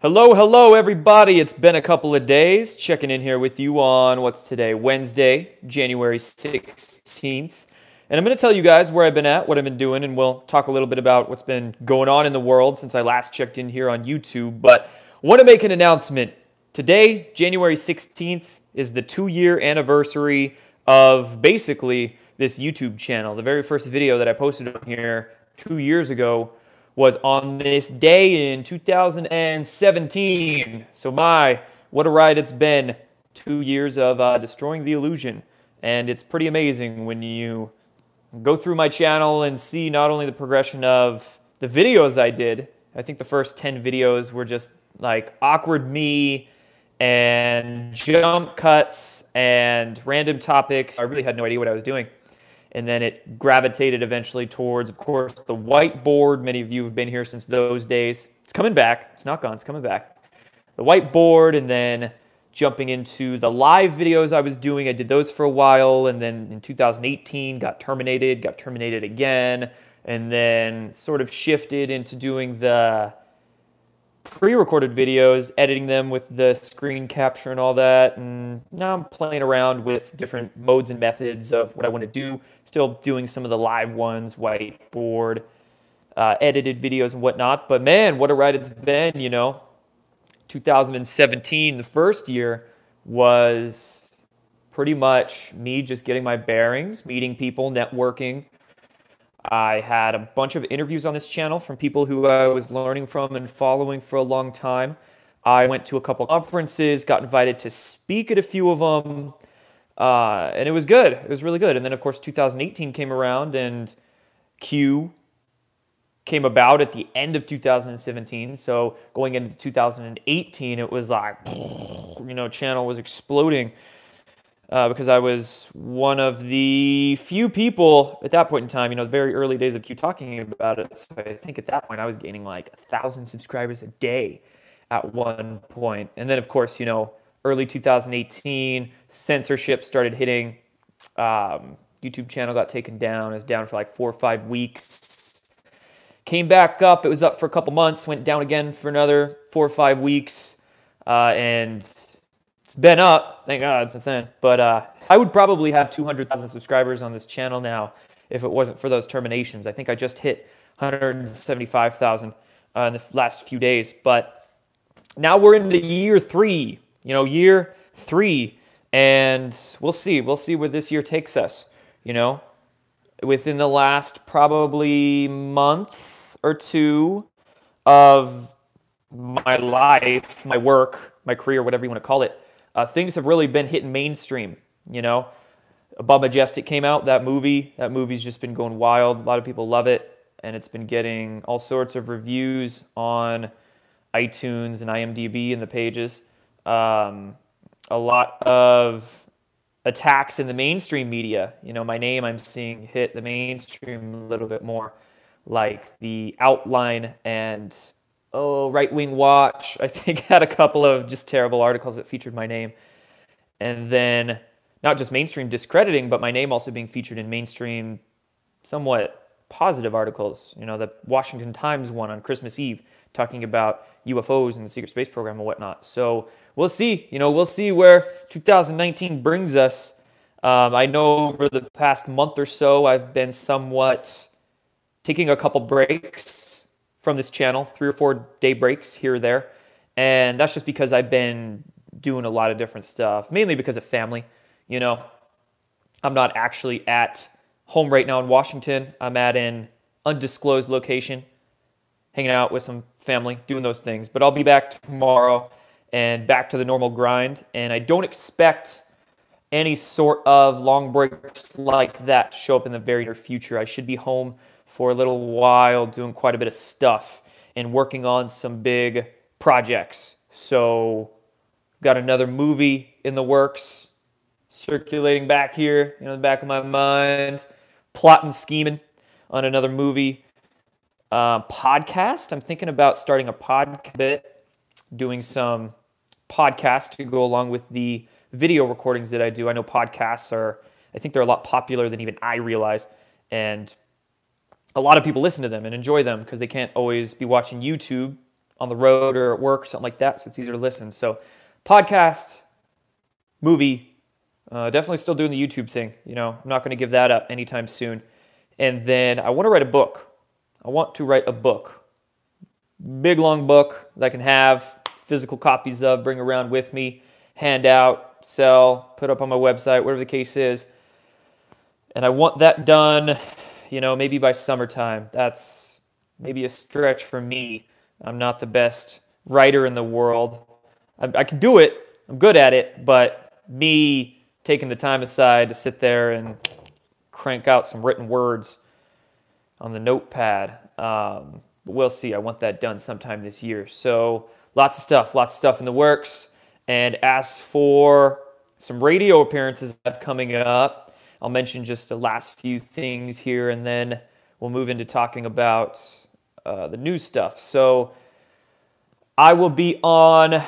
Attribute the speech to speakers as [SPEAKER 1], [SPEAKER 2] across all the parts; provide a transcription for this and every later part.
[SPEAKER 1] Hello, hello, everybody. It's been a couple of days. Checking in here with you on what's today, Wednesday, January 16th. And I'm going to tell you guys where I've been at, what I've been doing, and we'll talk a little bit about what's been going on in the world since I last checked in here on YouTube. But I want to make an announcement. Today, January 16th, is the 2-year anniversary of basically this YouTube channel. The very first video that I posted on here 2 years ago was on this day in 2017. So what a ride it's been. 2 years of destroying the illusion. And it's pretty amazing when you go through my channel and see not only the progression of the videos I did. I think the first 10 videos were just like awkward me and jump cuts and random topics. I really had no idea what I was doing. And then it gravitated eventually towards, of course, the whiteboard. Many of you have been here since those days. It's coming back. It's not gone. It's coming back. The whiteboard, and then jumping into the live videos I was doing. I did those for a while, and then in 2018 got terminated again, and then sort of shifted into doing the pre-recorded videos, editing them with the screen capture and all that, and now I'm playing around with different modes and methods of what I want to do. Still doing some of the live ones, whiteboard, edited videos and whatnot, but man, what a ride it's been, 2017, the first year, was pretty much me just getting my bearings, meeting people, networking. I had a bunch of interviews on this channel from people who I was learning from and following for a long time. I went to a couple conferences, got invited to speak at a few of them, and it was good. It was really good. And then, of course, 2018 came around, and Q came about at the end of 2017. So going into 2018, it was like, channel was exploding. Because I was one of the few people at that point in time, the very early days of Q talking about it. So I think at that point I was gaining like 1,000 subscribers a day at one point. And then, of course, early 2018, censorship started hitting. YouTube channel got taken down. It was down for like 4 or 5 weeks. Came back up. It was up for a couple months. Went down again for another 4 or 5 weeks. And it's been up, thank God, since then. But I would probably have 200,000 subscribers on this channel now if it wasn't for those terminations. I think I just hit 175,000 in the last few days. But now we're into year 3, year 3. And we'll see. We'll see where this year takes us, Within the last probably month or two of my life, my work, my career, whatever you want to call it, things have really been hitting mainstream, Above Majestic came out, that movie. That movie's just been going wild. A lot of people love it, and it's been getting all sorts of reviews on iTunes and IMDb and the pages. A lot of attacks in the mainstream media. My name I'm seeing hit the mainstream a little bit more, like the Outline and Right Wing Watch, I think, had a couple of just terrible articles that featured my name. And then not just mainstream discrediting, but my name also being featured in mainstream somewhat positive articles. The Washington Times one on Christmas Eve talking about UFOs and the secret space program and whatnot. So we'll see. We'll see where 2019 brings us. I know over the past month or so, I've been somewhat taking a couple breaks from this channel, 3 or 4 day breaks here or there. And that's just because I've been doing a lot of different stuff, mainly because of family. I'm not actually at home right now in Washington. I'm at an undisclosed location, hanging out with some family, doing those things. But I'll be back tomorrow and back to the normal grind. And I don't expect any sort of long breaks like that to show up in the very near future. I should be home for a little while, doing quite a bit of stuff and working on some big projects. So, got another movie in the works, circulating back here, in the back of my mind, plotting, scheming on another movie. Podcast, I'm thinking about starting a podcast bit, doing some podcasts to go along with the video recordings that I do. I know podcasts I think they're a lot popular than even I realize. And a lot of people listen to them and enjoy them because they can't always be watching YouTube on the road or at work, something like that, so it's easier to listen. So podcast, movie, definitely still doing the YouTube thing. You know, I'm not going to give that up anytime soon. And then I want to write a book. I want to write a book. Big, long book that I can have physical copies of, bring around with me, hand out, sell, put up on my website, whatever the case is. And I want that done, you know, maybe by summertime. That's maybe a stretch for me. I'm not the best writer in the world. I can do it. I'm good at it. But me taking the time aside to sit there and crank out some written words on the notepad. But we'll see. I want that done sometime this year. So lots of stuff in the works. And as for some radio appearances I have coming up, I'll mention just the last few things here, and then we'll move into talking about the new stuff. So I will be on,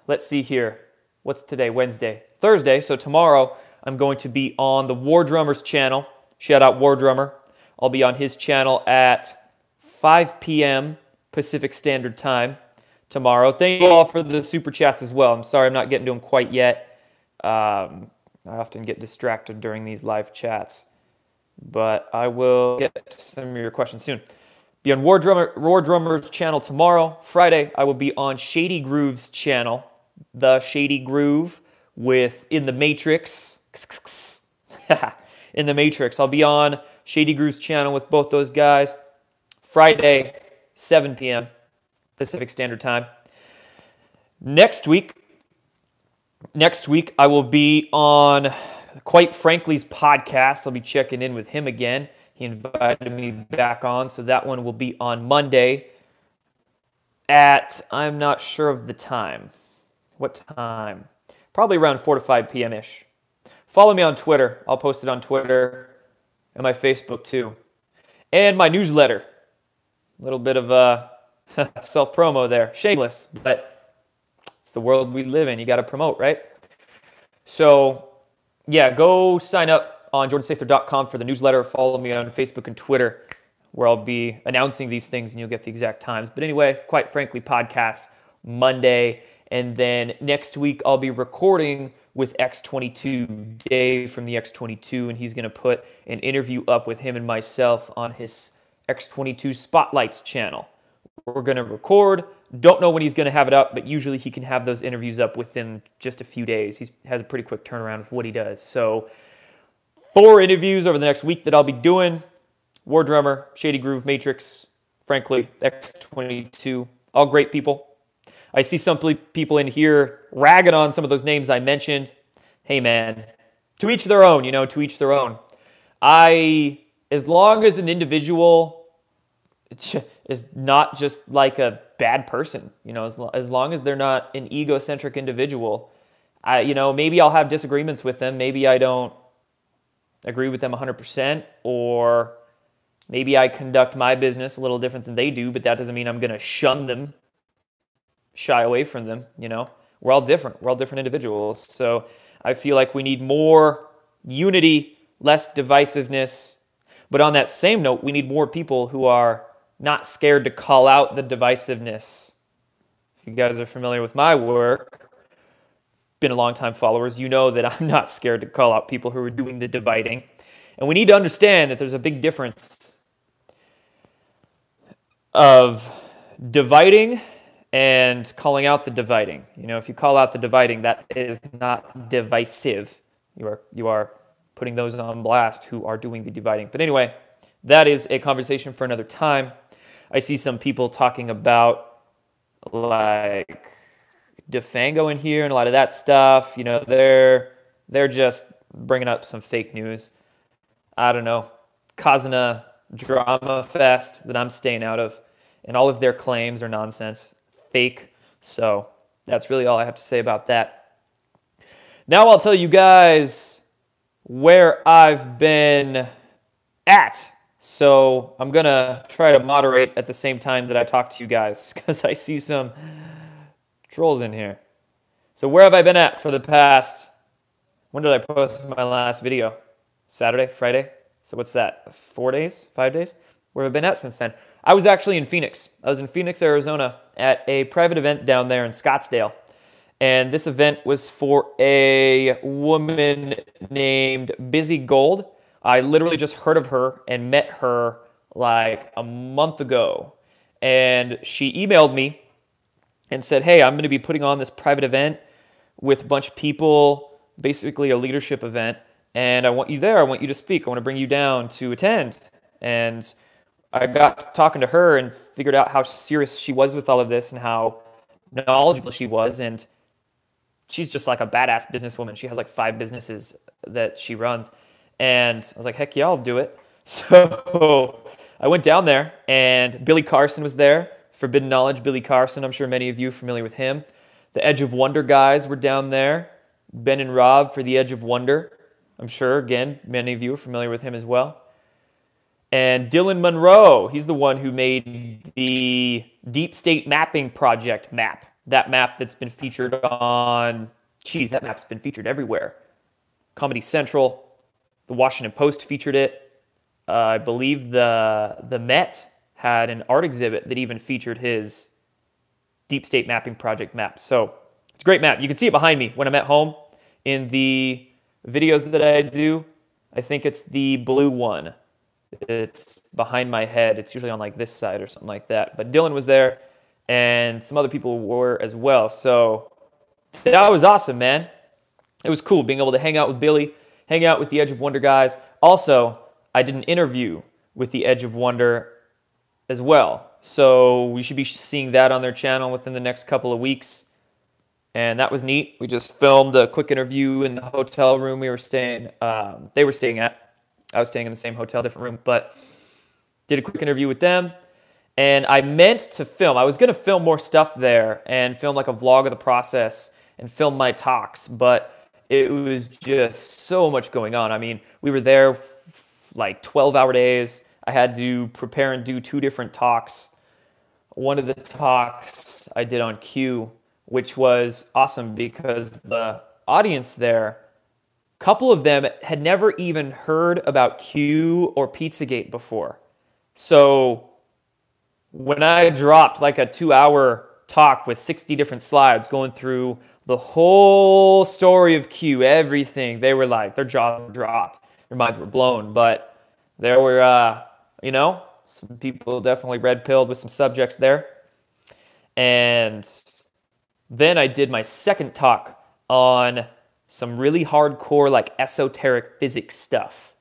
[SPEAKER 1] let's see here, what's today? Wednesday. Thursday, so tomorrow I'm going to be on the War Drummer's channel. Shout out War Drummer. I'll be on his channel at 5 p.m. Pacific Standard Time tomorrow. Thank you all for the super chats as well. I'm sorry I'm not getting to them quite yet. I often get distracted during these live chats, but I will get to some of your questions soon. Be on War Drummer's channel tomorrow. Friday, I will be on Shady Groove's channel, The Shady Groove, with In the Matrix. In the Matrix. I'll be on Shady Groove's channel with both those guys. Friday, 7 p.m. Pacific Standard Time. Next week, I will be on Quite Frankly's podcast. I'll be checking in with him again. He invited me back on, so that one will be on Monday at, I'm not sure of the time. What time? Probably around 4 to 5 p.m.-ish. Follow me on Twitter. I'll post it on Twitter and my Facebook too. And my newsletter. A little bit of self-promo there. Shameless, but it's the world we live in. You got to promote, right? So, yeah, go sign up on jordansather.com for the newsletter. Follow me on Facebook and Twitter, where I'll be announcing these things and you'll get the exact times. But anyway, Quite Frankly podcast Monday. And then next week, I'll be recording with X22, Dave from the X22, and he's going to put an interview up with him and myself on his X22 Spotlights channel. We're going to record. Don't know when he's going to have it up, but usually he can have those interviews up within just a few days. He has a pretty quick turnaround with what he does. So 4 interviews over the next week that I'll be doing. War Drummer, Shady Groove, Matrix, frankly, X22, all great people. I see some people in here ragging on some of those names I mentioned. Hey, man, to each their own, to each their own. As long as an individual is not just like a bad person, as long as they're not an egocentric individual, maybe I'll have disagreements with them. Maybe I don't agree with them 100%, or maybe I conduct my business a little different than they do, but that doesn't mean I'm going to shun them, shy away from them. We're all different. We're all different individuals. So I feel like we need more unity, less divisiveness. But on that same note, we need more people who are not scared to call out the divisiveness. If you guys are familiar with my work, been a long time followers, you know that I'm not scared to call out people who are doing the dividing. And we need to understand that there's a big difference of dividing and calling out the dividing. If you call out the dividing, that is not divisive. You are putting those on blast who are doing the dividing. But anyway, that is a conversation for another time. I see some people talking about like DeFango in here and a lot of that stuff. They're just bringing up some fake news. I don't know, causing a drama fest that I'm staying out of. And all of their claims are nonsense, fake. So that's really all I have to say about that. Now I'll tell you guys where I've been at. So I'm going to try to moderate at the same time that I talk to you guys, because I see some trolls in here. So where have I been at for the past, when did I post my last video? Saturday, Friday? So what's that, 4 days, 5 days? where have I been at since then? I was actually in Phoenix. I was in Phoenix, Arizona at a private event down there in Scottsdale. And this event was for a woman named Busy Gold. I literally just heard of her and met her like a month ago. And she emailed me and said, hey, I'm going to be putting on this private event with a bunch of people, basically a leadership event. And I want you there. I want you to speak. I want to bring you down to attend. And I got to talking to her and figured out how serious she was with all of this and how knowledgeable she was. And she's just like a badass businesswoman. She has like 5 businesses that she runs. And I was like, heck yeah, I'll do it. So I went down there, and Billy Carson was there. Forbidden Knowledge, Billy Carson. I'm sure many of you are familiar with him. The Edge of Wonder guys were down there. Ben and Rob for the Edge of Wonder. I'm sure, again, many of you are familiar with him as well. And Dylan Monroe, he's the one who made the Deep State Mapping Project map. That map that's been featured on, that map's been featured everywhere. Comedy Central, the Washington Post featured it. I believe the Met had an art exhibit that even featured his Deep State Mapping Project map. So it's a great map. You can see it behind me when I'm at home in the videos that I do. I think it's the blue one. It's behind my head. It's usually on like this side or something like that. But Dylan was there, and some other people were as well. So that was awesome, man. It was cool being able to hang out with Billy, hang out with the Edge of Wonder guys. Also, I did an interview with the Edge of Wonder as well. So we should be seeing that on their channel within the next couple of weeks. And that was neat. We just filmed a quick interview in the hotel room we were staying, they were staying at. I was staying in the same hotel, different room, but did a quick interview with them. And I meant to film. I was going to film more stuff there and film like a vlog of the process and film my talks, but it was just so much going on. I mean, we were there like 12-hour days. I had to prepare and do 2 different talks. One of the talks I did on Q, which was awesome because the audience there, a couple of them had never even heard about Q or Pizzagate before. So when I dropped like a 2-hour talk with 60 different slides going through the whole story of Q, everything, they were like, their jaws dropped, their minds were blown. But there were, some people definitely red-pilled with some subjects there. And then I did my second talk on some really hardcore, like esoteric physics stuff.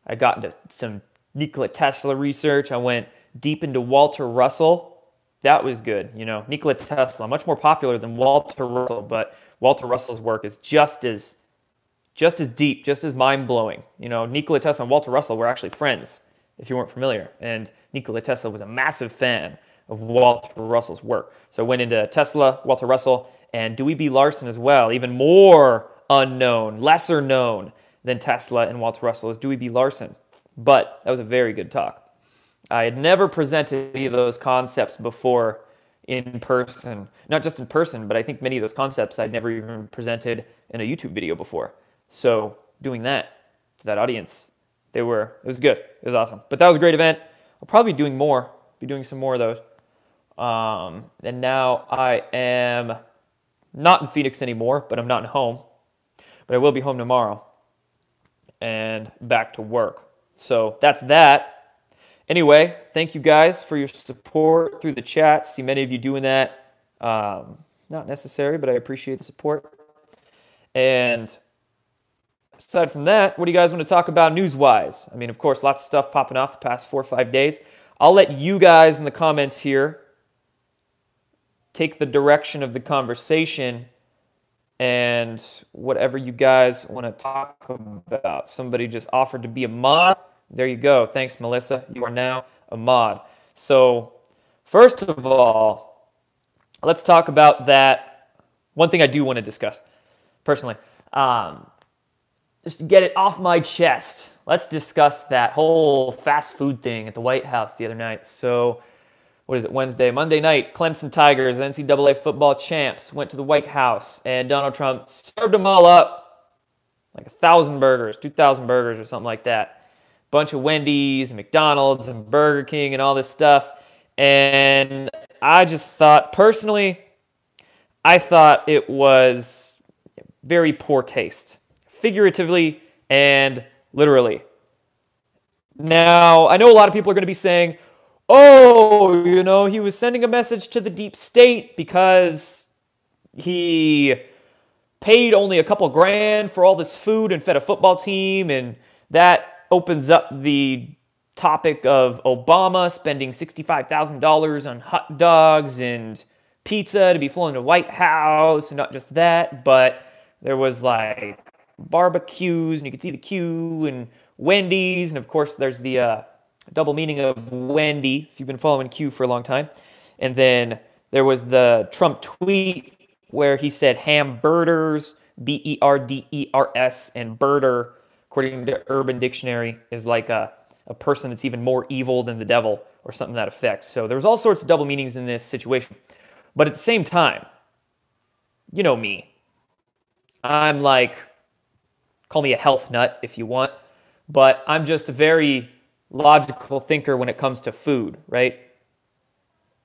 [SPEAKER 1] I got into some Nikola Tesla research. I went deep into Walter Russell. That was good. Nikola Tesla, much more popular than Walter Russell, but Walter Russell's work is just as deep, just as mind-blowing. Nikola Tesla and Walter Russell were actually friends, if you weren't familiar. And Nikola Tesla was a massive fan of Walter Russell's work. So I went into Tesla, Walter Russell, and Dewey B. Larson as well. Even more unknown, lesser known than Tesla and Walter Russell is Dewey B. Larson. But that was a very good talk. I had never presented any of those concepts before in person. Not just in person, but I think many of those concepts I'd never even presented in a YouTube video before. So doing that to that audience, it was good. It was awesome. But that was a great event. I'll probably be doing some more of those. And now I am not in Phoenix anymore, but I'm not home. But I will be home tomorrow and back to work. So that's that. Anyway, thank you guys for your support through the chat. See many of you doing that. Not necessary, but I appreciate the support. And aside from that, what do you guys want to talk about news-wise? I mean, of course, lots of stuff popping off the past 4 or 5 days. I'll let you guys in the comments here take the direction of the conversation and whatever you guys want to talk about. Somebody just offered to be a mod. There you go. Thanks, Melissa. You are now a mod. So first of all, let's talk about that. One thing I do want to discuss personally, just to get it off my chest. Let's discuss that whole fast food thing at the White House the other night. So what is it, Monday night, Clemson Tigers, NCAA football champs, went to the White House, and Donald Trump served them all up, like 1,000 burgers, 2,000 burgers or something like that. bunch of Wendy's and McDonald's and Burger King and all this stuff. And I just thought, personally, I thought it was very poor taste, figuratively and literally. Now, I know a lot of people are going to be saying, oh, you know, he was sending a message to the deep state because he paid only a couple grand for all this food and fed a football team, and that opens up the topic of Obama spending $65,000 on hot dogs and pizza to be flown to the White House, and not just that, but there was like barbecues, and you could see the Q and Wendy's, and of course there's the double meaning of Wendy, if you've been following Q for a long time. And then there was the Trump tweet where he said hamburgers, B-E-R-D-E-R-S, and birder, according to Urban Dictionary, is like a person that's even more evil than the devil, or something to that effect. So there was all sorts of double meanings in this situation. But at the same time, you know me. I'm like, call me a health nut if you want, but I'm just a very logical thinker when it comes to food, right?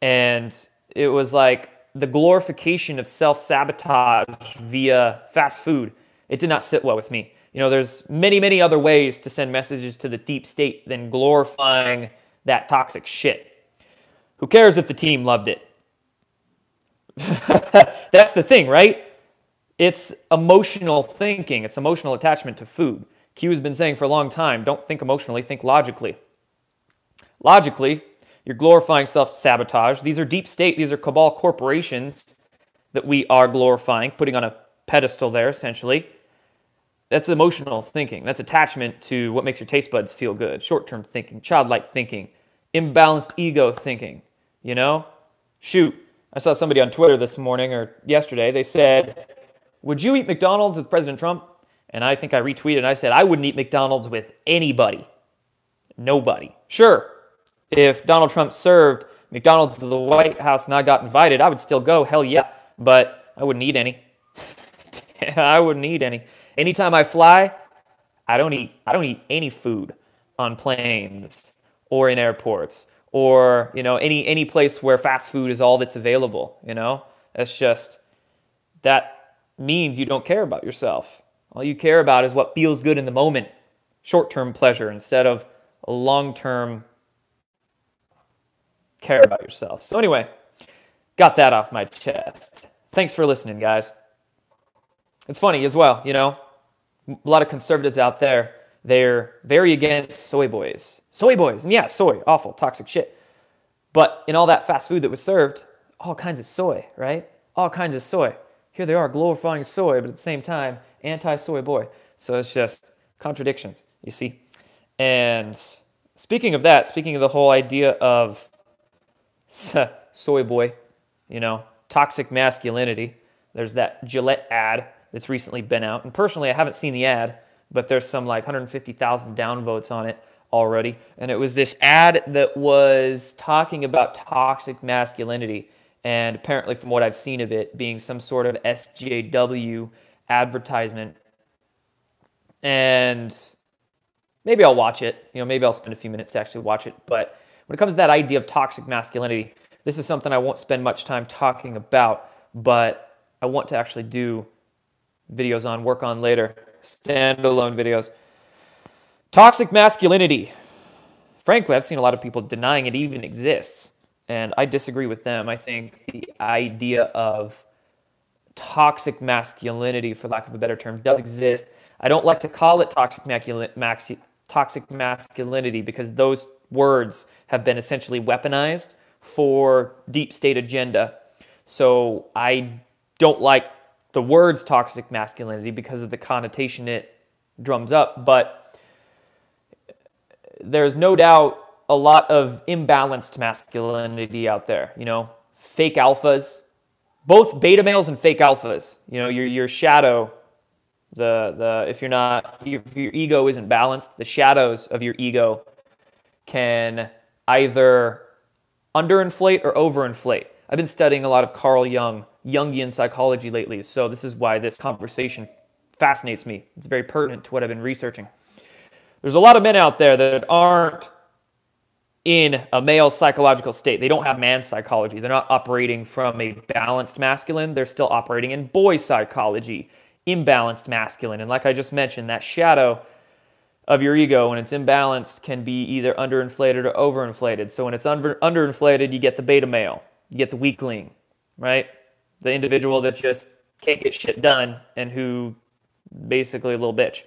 [SPEAKER 1] And it was like the glorification of self-sabotage via fast food. It did not sit well with me. You know, there's many, many other ways to send messages to the deep state than glorifying that toxic shit. Who cares if the team loved it? That's the thing, right? It's emotional thinking. It's emotional attachment to food. Q has been saying for a long time, don't think emotionally, think logically. Logically, you're glorifying self-sabotage. These are deep state, these are cabal corporations that we are glorifying, putting on a pedestal there, essentially. That's emotional thinking. That's attachment to what makes your taste buds feel good. Short-term thinking, childlike thinking, imbalanced ego thinking, you know? Shoot, I saw somebody on Twitter this morning or yesterday, they said, would you eat McDonald's with President Trump? And I think I retweeted and I said, I wouldn't eat McDonald's with anybody. Nobody. Sure, if Donald Trump served McDonald's to the White House and I got invited, I would still go, hell yeah. But I wouldn't eat any. I wouldn't eat any. Anytime I fly, I don't eat any food on planes or in airports or, you know, any place where fast food is all that's available, you know? That's just, that means you don't care about yourself. All you care about is what feels good in the moment, short-term pleasure instead of a long-term care about yourself. So anyway, got that off my chest. Thanks for listening, guys. It's funny as well, you know, a lot of conservatives out there, they're very against soy boys. Soy boys, and yeah, soy, awful, toxic shit. But in all that fast food that was served, all kinds of soy, right? All kinds of soy. Here they are glorifying soy, but at the same time, anti-soy boy. So it's just contradictions, you see. And speaking of that, speaking of the whole idea of soy boy, you know, toxic masculinity, there's that Gillette ad that's recently been out. And personally, I haven't seen the ad, but there's some like 150,000 downvotes on it already. And it was this ad that was talking about toxic masculinity. And apparently, from what I've seen of it, being some sort of SJW advertisement. And maybe I'll watch it. You know, maybe I'll spend a few minutes to actually watch it. But when it comes to that idea of toxic masculinity, this is something I won't spend much time talking about, but I want to actually do videos on, work on later, standalone videos. Toxic masculinity. Frankly, I've seen a lot of people denying it even exists. And I disagree with them. I think the idea of toxic masculinity, for lack of a better term, does exist. I don't like to call it toxic masculinity because those words have been essentially weaponized for deep state agenda. So I don't like the words toxic masculinity because of the connotation it drums up. But there's no doubt a lot of imbalanced masculinity out there, you know, fake alphas, both beta males and fake alphas. You know, your shadow, if your ego isn't balanced, the shadows of your ego can either underinflate or overinflate. I've been studying a lot of Carl Jung, Jungian psychology lately, so this is why this conversation fascinates me. It's very pertinent to what I've been researching. There's a lot of men out there that aren't in a male psychological state. They don't have man psychology. They're not operating from a balanced masculine. They're still operating in boy psychology, imbalanced masculine. And like I just mentioned, that shadow of your ego, when it's imbalanced, can be either underinflated or overinflated. So when it's underinflated, you get the beta male. You get the weakling, right? The individual that just can't get shit done and who basically a little bitch.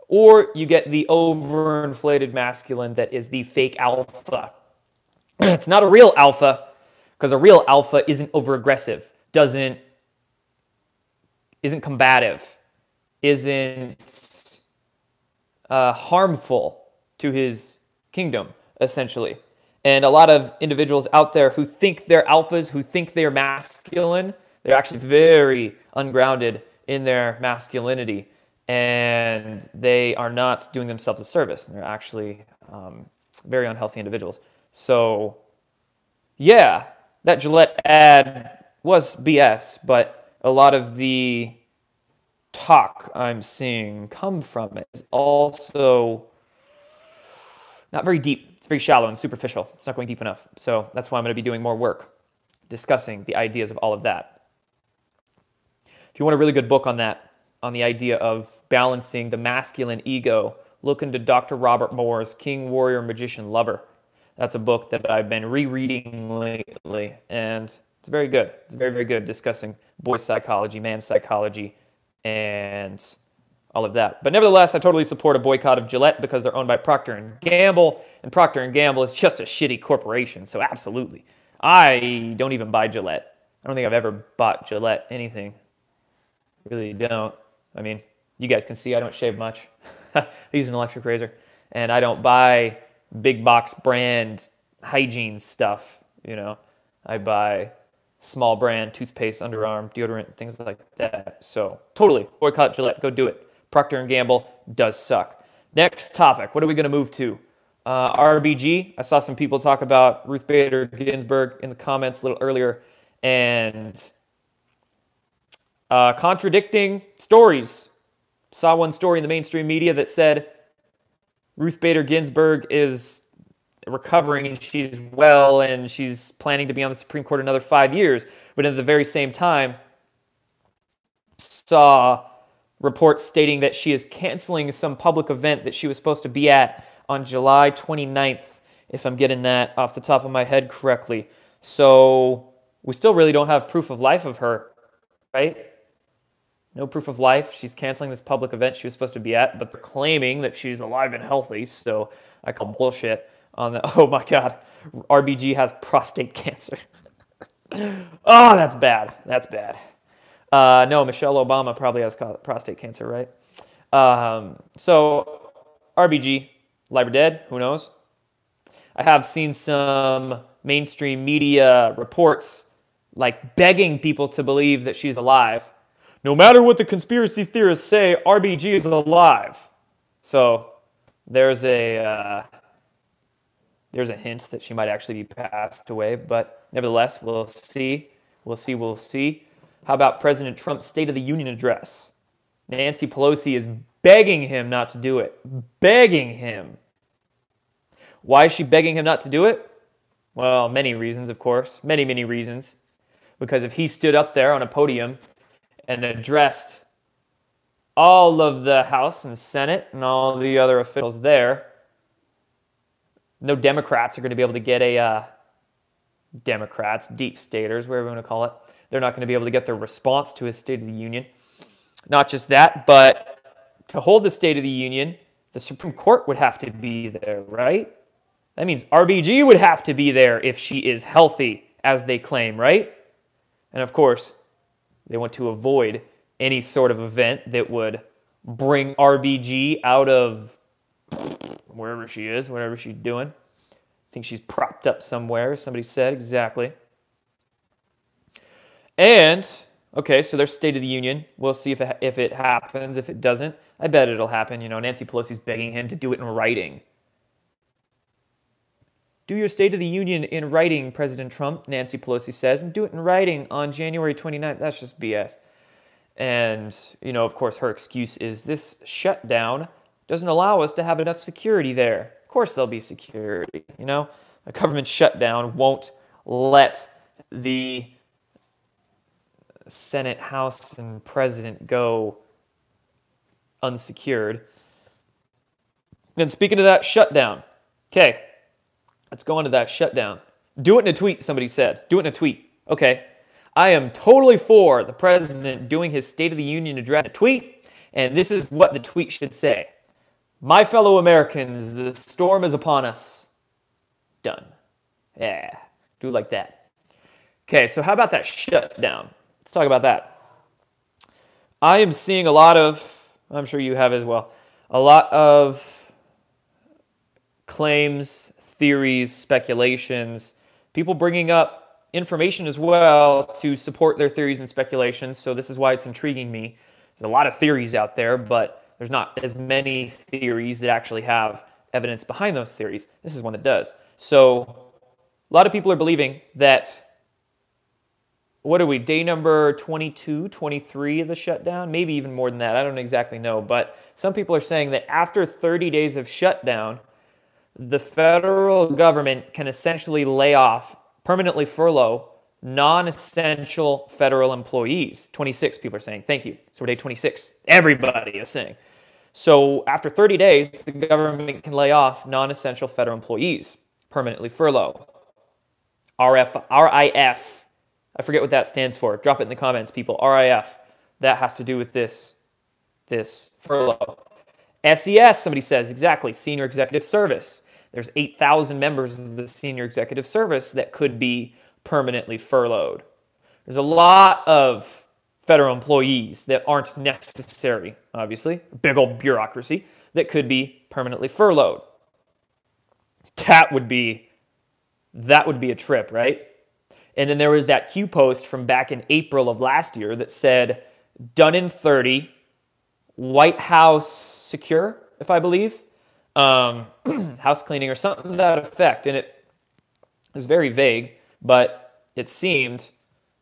[SPEAKER 1] Or you get the overinflated masculine that is the fake alpha. It's not a real alpha, because a real alpha isn't overaggressive, isn't combative, isn't harmful to his kingdom, essentially. And a lot of individuals out there who think they're alphas, who think they're masculine, they're actually very ungrounded in their masculinity. And they are not doing themselves a service. They're actually very unhealthy individuals. So, yeah, that Gillette ad was BS, but a lot of the talk I'm seeing come from it is also not very deep. It's very shallow and superficial. It's not going deep enough. So that's why I'm going to be doing more work discussing the ideas of all of that. If you want a really good book on that, on the idea of balancing the masculine ego, look into Dr. Robert Moore's King, Warrior, Magician, Lover. That's a book that I've been rereading lately, and it's very good. It's very, very good, discussing boy psychology, man psychology, and all of that. But nevertheless, I totally support a boycott of Gillette because they're owned by Procter & Gamble, and Procter & Gamble is just a shitty corporation, so absolutely. I don't even buy Gillette. I don't think I've ever bought Gillette anything. Really don't. I mean, you guys can see I don't shave much. I use an electric razor. And I don't buy big box brand hygiene stuff, you know. I buy small brand toothpaste, underarm, deodorant, things like that. So totally, boycott Gillette. Go do it. Procter & Gamble does suck. Next topic. What are we going to move to? RBG. I saw some people talk about Ruth Bader Ginsburg in the comments a little earlier. And contradicting stories. Saw one story in the mainstream media that said Ruth Bader Ginsburg is recovering and she's well and she's planning to be on the Supreme Court another 5 years. But at the very same time, saw reports stating that she is canceling some public event that she was supposed to be at on July 29th, if I'm getting that off the top of my head correctly. So we still really don't have proof of life of her, right? No proof of life. She's canceling this public event she was supposed to be at, but they're claiming that she's alive and healthy, so I call bullshit on that. Oh my God, RBG has prostate cancer. Oh, that's bad. That's bad. No, Michelle Obama probably has prostate cancer, right? So RBG, live or dead, who knows? I have seen some mainstream media reports like begging people to believe that she's alive. No matter what the conspiracy theorists say, RBG is alive. So there's a hint that she might actually be passed away, but nevertheless, we'll see. We'll see. How about President Trump's State of the Union address? Nancy Pelosi is begging him not to do it. Begging him. Why is she begging him not to do it? Well, many reasons, of course. Many, many reasons. Because if he stood up there on a podium and addressed all of the House and Senate and all the other officials there, no Democrats are going to be able to get Democrats, deep staters, whatever you want to call it. They're not going to be able to get their response to his State of the Union. Not just that, but to hold the State of the Union, the Supreme Court would have to be there, right? That means RBG would have to be there if she is healthy, as they claim, right? And of course, they want to avoid any sort of event that would bring RBG out of wherever she is, whatever she's doing. I think she's propped up somewhere, somebody said, exactly. And, okay, so there's State of the Union. We'll see if it happens. If it doesn't, I bet it'll happen. You know, Nancy Pelosi's begging him to do it in writing. Do your State of the Union in writing, President Trump, Nancy Pelosi says, and do it in writing on January 29th. That's just BS. And, you know, of course, her excuse is this shutdown doesn't allow us to have enough security there. Of course there'll be security, you know? A government shutdown won't let the Senate, House, and President go unsecured. And speaking of that shutdown, okay, let's go on to that shutdown. Do it in a tweet, somebody said. Do it in a tweet. Okay. I am totally for the president doing his State of the Union address in a tweet, and this is what the tweet should say. My fellow Americans, the storm is upon us. Done. Yeah, do it like that. Okay, so how about that shutdown? Let's talk about that. I am seeing a lot of, I'm sure you have as well, a lot of claims, theories, speculations, people bringing up information as well to support their theories and speculations. So this is why it's intriguing me. There's a lot of theories out there, but there's not as many theories that actually have evidence behind those theories. This is one that does. So a lot of people are believing that, what are we, day number 22, 23 of the shutdown? Maybe even more than that. I don't exactly know. But some people are saying that after 30 days of shutdown, the federal government can essentially lay off, permanently furlough non-essential federal employees. 26 people are saying, thank you. So we're day 26. Everybody is saying. So after 30 days, the government can lay off non-essential federal employees, permanently furlough. RIF. I forget what that stands for. Drop it in the comments, people. RIF. That has to do with this furlough. SES, somebody says, exactly, Senior Executive Service. There's 8,000 members of the Senior Executive Service that could be permanently furloughed. There's a lot of federal employees that aren't necessary, obviously, big old bureaucracy, that could be permanently furloughed. That would be a trip, right? And then there was that Q post from back in April of last year that said, done in 30, White House secure, if I believe, house cleaning or something to that effect. And it was very vague, but it seemed,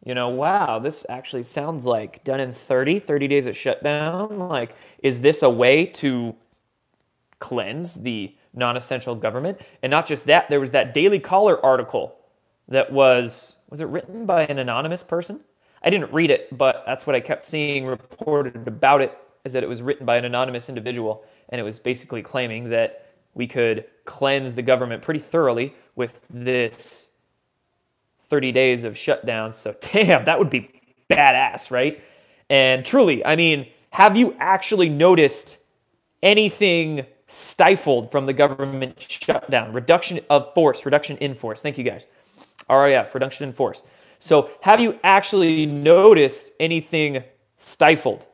[SPEAKER 1] you know, wow, this actually sounds like done in 30 days of shutdown. Like, is this a way to cleanse the non-essential government? And not just that, there was that Daily Caller article that was it written by an anonymous person? I didn't read it, but that's what I kept seeing reported about it, is that it was written by an anonymous individual, and it was basically claiming that we could cleanse the government pretty thoroughly with this 30 days of shutdown. So damn, that would be badass, right? And truly, I mean, have you actually noticed anything stifled from the government shutdown? Reduction of force, reduction in force. Thank you guys. RIF, reduction in force. So have you actually noticed anything stifled?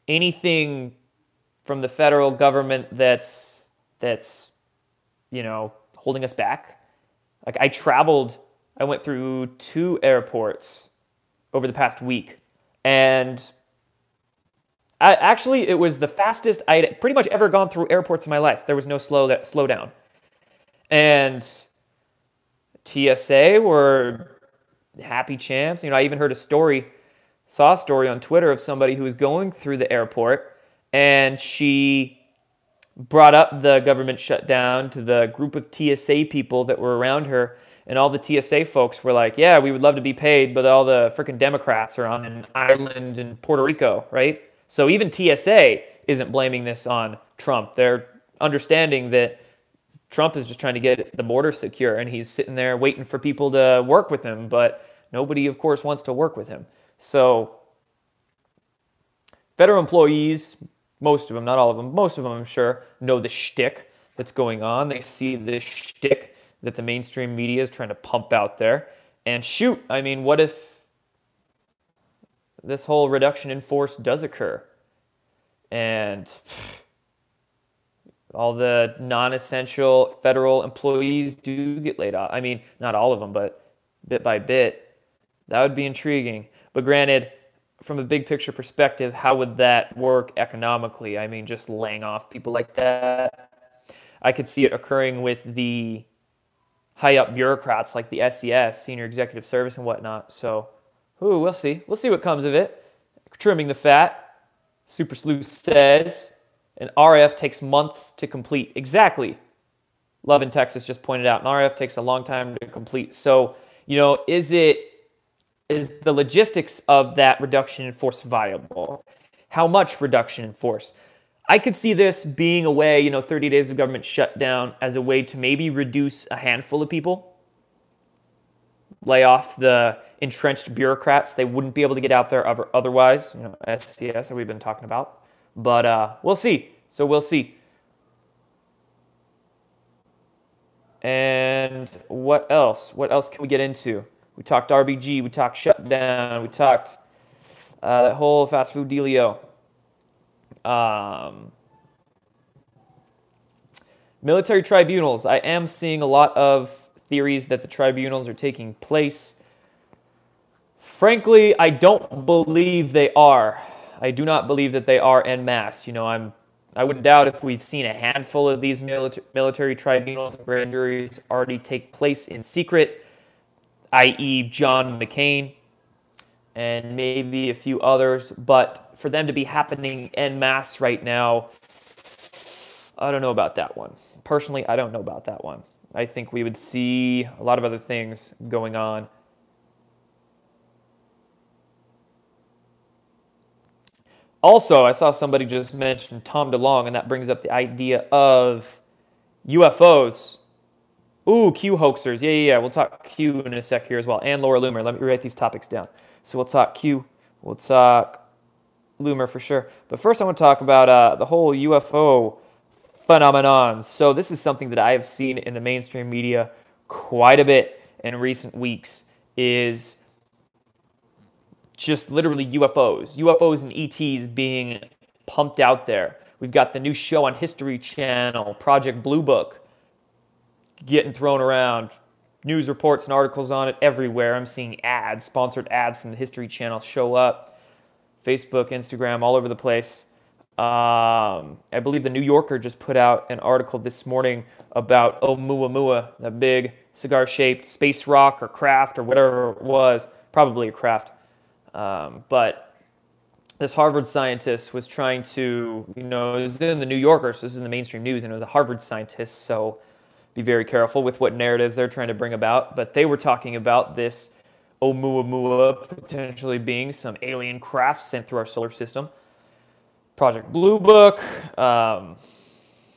[SPEAKER 1] Anything from the federal government that's you know, holding us back? Like, I went through 2 airports over the past week, and it was the fastest I'd pretty much ever gone through airports in my life. There was no slowdown. And TSA were happy champs. You know, I even saw a story on Twitter of somebody who was going through the airport, and she brought up the government shutdown to the group of TSA people that were around her, and all the TSA folks were like, yeah, we would love to be paid, but all the freaking Democrats are on an island in Puerto Rico, right? So even TSA isn't blaming this on Trump. They're understanding that Trump is just trying to get the border secure, and he's sitting there waiting for people to work with him, but nobody, of course, wants to work with him. So federal employees, most of them, not all of them, most of them, I'm sure, know the shtick that's going on. They see this shtick that the mainstream media is trying to pump out there. And shoot, I mean, what if this whole reduction in force does occur? And all the non-essential federal employees do get laid off. I mean, not all of them, but bit by bit. That would be intriguing. But granted, from a big picture perspective, how would that work economically? I mean, just laying off people like that. I could see it occurring with the high-up bureaucrats like the SES, Senior Executive Service and whatnot. So, we'll see. We'll see what comes of it. Trimming the fat, Super Sleuth says. An RF takes months to complete. Exactly. Love in Texas just pointed out. An RF takes a long time to complete. So, is the logistics of that reduction in force viable? How much reduction in force? I could see this being a way, 30 days of government shutdown as a way to maybe reduce a handful of people, lay off the entrenched bureaucrats. They wouldn't be able to get out there otherwise, SCS that we've been talking about. But we'll see. So we'll see. And what else? What else can we get into? We talked RBG. We talked shutdown. We talked that whole fast food dealio. Military tribunals. I am seeing a lot of theories that the tribunals are taking place. Frankly, I don't believe they are. I do not believe that they are en masse. I wouldn't doubt if we've seen a handful of these military tribunals, grand juries already take place in secret, i.e. John McCain and maybe a few others. But for them to be happening en masse right now, I don't know about that one. Personally, I don't know about that one. I think we would see a lot of other things going on. Also, I saw somebody just mention Tom DeLonge, and that brings up the idea of UFOs. Ooh, Q hoaxers. Yeah. We'll talk Q in a sec here as well. And Laura Loomer. Let me write these topics down. So we'll talk Q. We'll talk Loomer for sure. But first I want to talk about the whole UFO phenomenon. So this is something that I have seen in the mainstream media quite a bit in recent weeks, is just literally UFOs and ETs being pumped out there. We've got the new show on History Channel, Project Blue Book, getting thrown around. News reports and articles on it everywhere. I'm seeing ads, sponsored ads from the History Channel show up. Facebook, Instagram, all over the place. I believe the New Yorker just put out an article this morning about Oumuamua, that big cigar-shaped space rock or craft or whatever it was, probably a craft. But this Harvard scientist was trying to, it was in the New Yorker, so this is in the mainstream news, and it was a Harvard scientist, so be very careful with what narratives they're trying to bring about. But they were talking about this Oumuamua potentially being some alien craft sent through our solar system. Project Blue Book,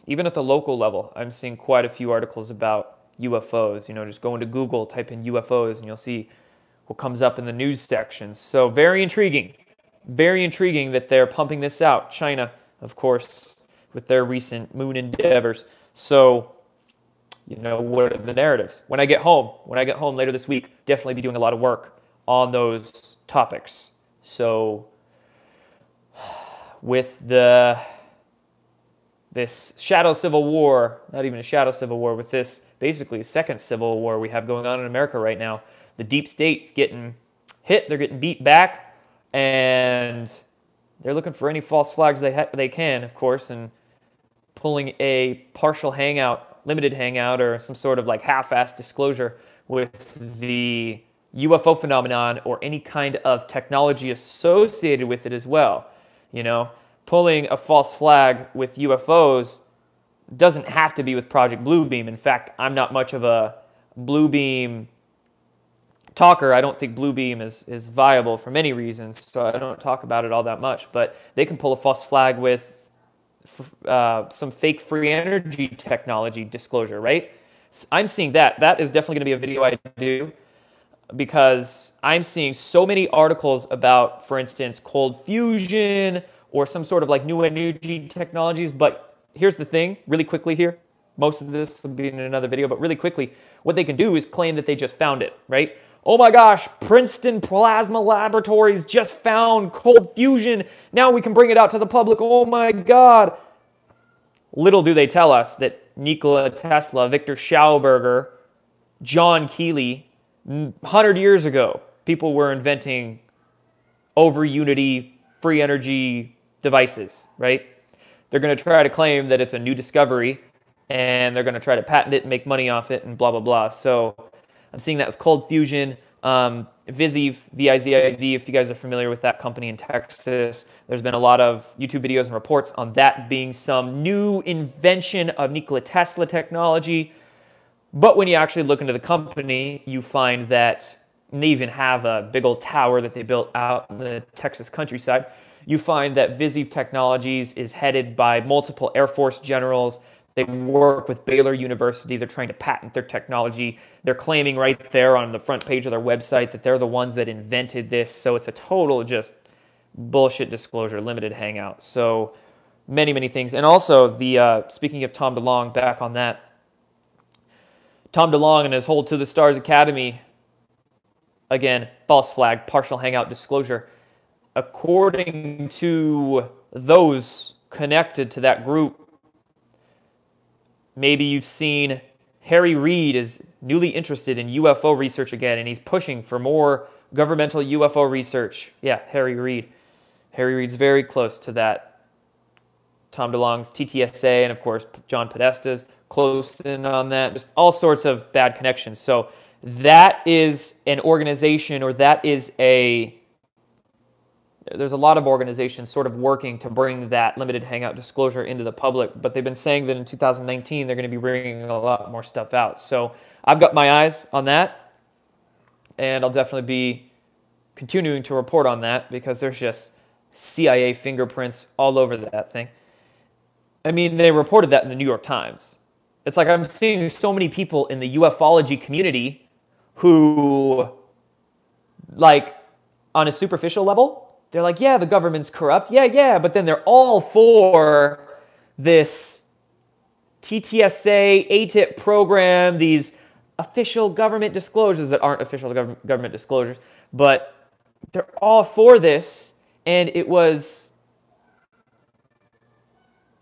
[SPEAKER 1] even at the local level, I'm seeing quite a few articles about UFOs. Just go into Google, type in UFOs, and you'll see what comes up in the news sections. So very intriguing that they're pumping this out. China, of course, with their recent moon endeavors. So, what are the narratives? When I get home later this week, definitely be doing a lot of work on those topics. So, with this shadow civil war, not even a shadow civil war, with this basically a second civil war we have going on in America right now, the deep state's getting hit, they're getting beat back, and they're looking for any false flags they can, of course, and pulling a partial hangout, limited hangout, or some sort of like half-assed disclosure with the UFO phenomenon or any kind of technology associated with it as well. Pulling a false flag with UFOs doesn't have to be with Project Bluebeam. In fact, I'm not much of a Bluebeam talker. I don't think Bluebeam is viable for many reasons, so I don't talk about it all that much. But they can pull a false flag with some fake free energy technology disclosure, right? I'm seeing that. That is definitely going to be a video I do, because I'm seeing so many articles about, for instance, cold fusion or some sort of like new energy technologies. But here's the thing, really quickly here. Most of this will be in another video, but really quickly, what they can do is claim that they just found it, right? Oh my gosh, Princeton Plasma Laboratories just found cold fusion. Now we can bring it out to the public. Oh my God. Little do they tell us that Nikola Tesla, Victor Schauberger, John Keeley, 100 years ago, people were inventing over unity free energy devices, right? They're going to try to claim that it's a new discovery, and they're going to try to patent it and make money off it and blah, blah, blah. So I'm seeing that with cold fusion. Viziv, V-I-Z-I-V, if you guys are familiar with that company in Texas, there's been a lot of YouTube videos and reports on that being some new invention of Nikola Tesla technology. But when you actually look into the company, you find that they even have a big old tower that they built out in the Texas countryside. You find that Viziv Technologies is headed by multiple Air Force generals. They work with Baylor University. They're trying to patent their technology. They're claiming right there on the front page of their website that they're the ones that invented this. So it's a total just bullshit disclosure, limited hangout. So many, many things. And also, speaking of Tom DeLonge, back on that, Tom DeLonge and his Hold to the Stars Academy, again, false flag, partial hangout disclosure. According to those connected to that group, maybe you've seen Harry Reid is newly interested in UFO research again, and he's pushing for more governmental UFO research. Yeah, Harry Reid. Harry Reid's very close to that. Tom DeLonge's TTSA, and of course, John Podesta's close in on that. Just all sorts of bad connections. So that is an organization, or that is there's a lot of organizations sort of working to bring that limited hangout disclosure into the public, but they've been saying that in 2019 they're going to be bringing a lot more stuff out. So I've got my eyes on that, and I'll definitely be continuing to report on that because there's just CIA fingerprints all over that thing. I mean, they reported that in the New York Times. It's like I'm seeing so many people in the ufology community who, like, on a superficial level, they're like, yeah, the government's corrupt. Yeah. But then they're all for this TTSA, ATIP program, these official government disclosures that aren't official government disclosures. But they're all for this. And it was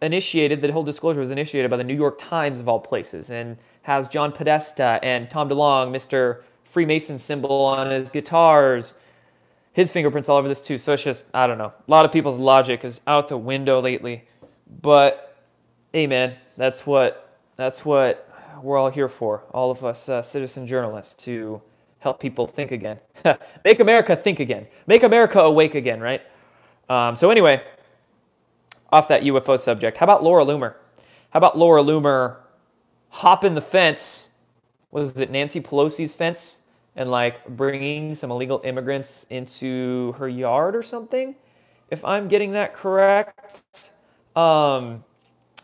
[SPEAKER 1] initiated, the whole disclosure was initiated by the New York Times of all places, and has John Podesta and Tom DeLonge, Mr. Freemason symbol on his guitars, his fingerprints all over this too. So it's just, I don't know. A lot of people's logic is out the window lately. But hey, man, that's what we're all here for. All of us citizen journalists, to help people think again. Make America think again. Make America awake again, right? So anyway, off that UFO subject, how about Laura Loomer? How about Laura Loomer hopping the fence? Was it Nancy Pelosi's fence? And like bringing some illegal immigrants into her yard or something, if I'm getting that correct. I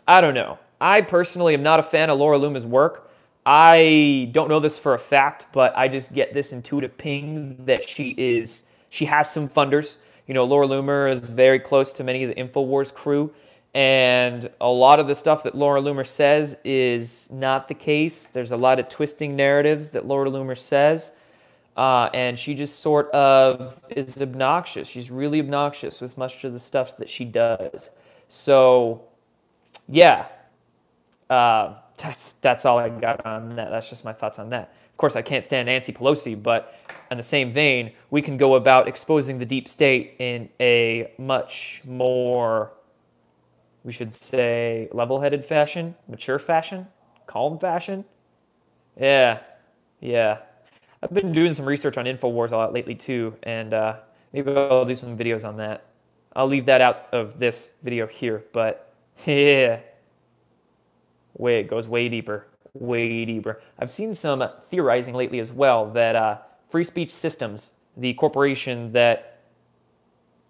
[SPEAKER 1] don't know. I personally am not a fan of Laura Loomer's work. I don't know this for a fact, but I just get this intuitive ping that she has some funders. You know, Laura Loomer is very close to many of the InfoWars crew, and a lot of the stuff that Laura Loomer says is not the case. There's a lot of twisting narratives that Laura Loomer says. And she just sort of is obnoxious. She's really obnoxious with much of the stuff that she does. So, yeah, that's all I got on that. That's just my thoughts on that. Of course, I can't stand Nancy Pelosi, but in the same vein, we can go about exposing the deep state in a much more, we should say, level-headed fashion, mature fashion, calm fashion. Yeah. I've been doing some research on InfoWars a lot lately too, and maybe I'll do some videos on that. I'll leave that out of this video here, but yeah, it goes way deeper, way deeper. I've seen some theorizing lately as well that Free Speech Systems, the corporation that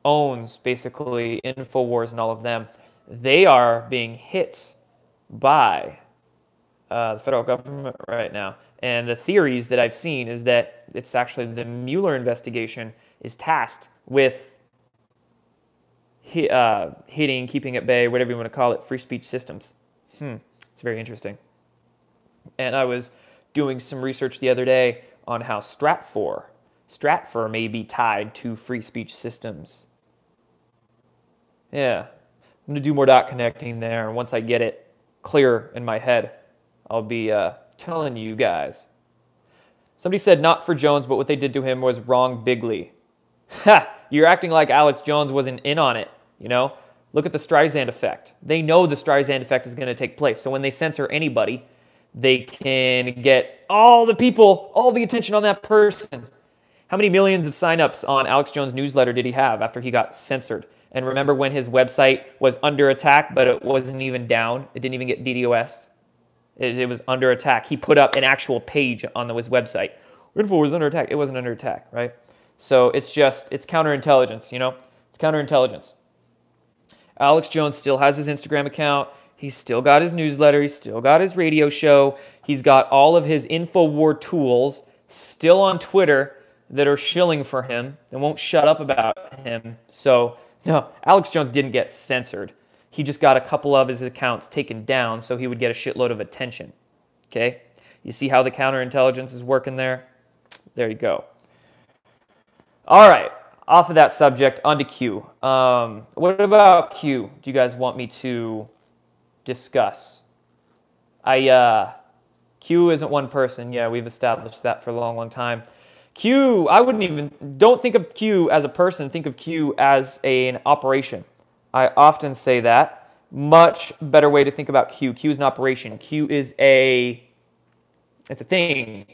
[SPEAKER 1] owns basically InfoWars and all of them, they are being hit by the federal government right now. And the theories that I've seen is that it's actually the Mueller investigation is tasked with hitting, keeping at bay, whatever you want to call it, free speech systems. It's very interesting. And I was doing some research the other day on how Stratfor may be tied to free speech systems. Yeah, I'm going to do more dot connecting there. And once I get it clear in my head, I'll be telling you guys. Somebody said not for Jones, but what they did to him was wrong bigly. Ha! You're acting like Alex Jones wasn't in on it, you know? Look at the Streisand effect. They know the Streisand effect is going to take place. So when they censor anybody, they can get all the people, all the attention on that person. How many millions of signups on Alex Jones' newsletter did he have after he got censored? And remember when his website was under attack, but it wasn't even down? It didn't even get DDoS'd. It was under attack. He put up an actual page on his website. Info was under attack. It wasn't under attack, right? So it's counterintelligence, you know? It's counterintelligence. Alex Jones still has his Instagram account. He's still got his newsletter. He's still got his radio show. He's got all of his InfoWar tools still on Twitter that are shilling for him and won't shut up about him. So, no, Alex Jones didn't get censored. He just got a couple of his accounts taken down so he would get a shitload of attention. Okay? You see how the counterintelligence is working there? There you go. All right. Off of that subject, onto Q. What about Q? Do you guys want me to discuss? Q isn't one person. Yeah, we've established that for a long, long time. Q, don't think of Q as a person. Think of Q as an operation. I often say that. Much better way to think about Q. Q is an operation. Q is it's a thing.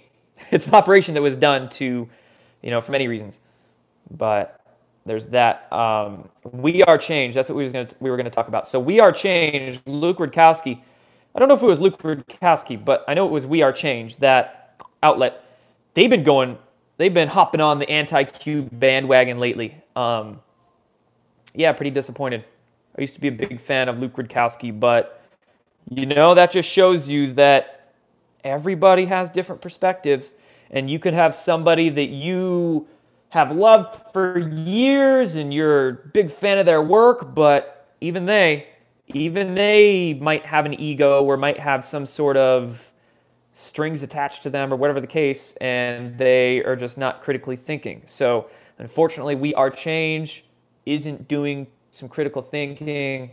[SPEAKER 1] It's an operation that was done to, for many reasons. But there's that. We Are Changed. That's what we were gonna talk about. So We Are Changed. Luke Rudkowski. I don't know if it was Luke Rudkowski, but I know it was We Are Changed. That outlet. They've been hopping on the anti-Q bandwagon lately. Yeah, pretty disappointed. I used to be a big fan of Luke Rudkowski, but that just shows you that everybody has different perspectives, and you could have somebody that you have loved for years and you're a big fan of their work, but even they might have an ego or might have some sort of strings attached to them or whatever the case, and they are just not critically thinking. So unfortunately, We Are Change isn't doing some critical thinking.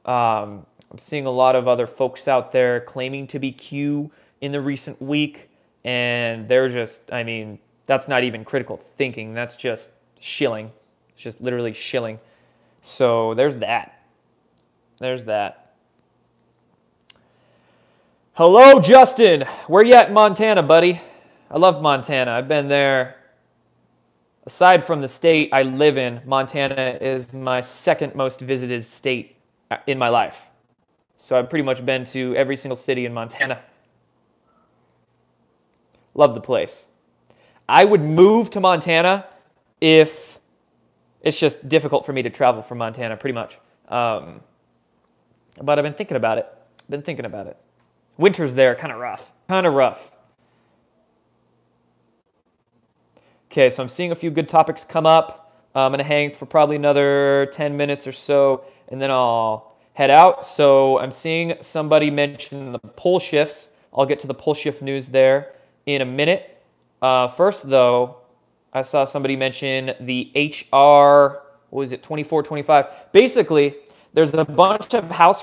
[SPEAKER 1] I'm seeing a lot of other folks out there claiming to be Q in the recent week, and they're just, that's not even critical thinking. That's just shilling. It's just literally shilling. So there's that. There's that. Hello, Justin. Where you at in Montana, buddy? I love Montana. I've been there. Aside from the state I live in, Montana is my second most visited state in my life. So I've pretty much been to every single city in Montana. Love the place. I would move to Montana if it's just difficult for me to travel from Montana, pretty much. But I've been thinking about it. Winters there, kind of rough. Okay, so I'm seeing a few good topics come up. I'm going to hang for probably another 10 minutes or so, and then I'll head out. So I'm seeing somebody mention the pole shifts. I'll get to the pole shift news there in a minute. First, though, I saw somebody mention the HR, 2425? Basically, there's a bunch of House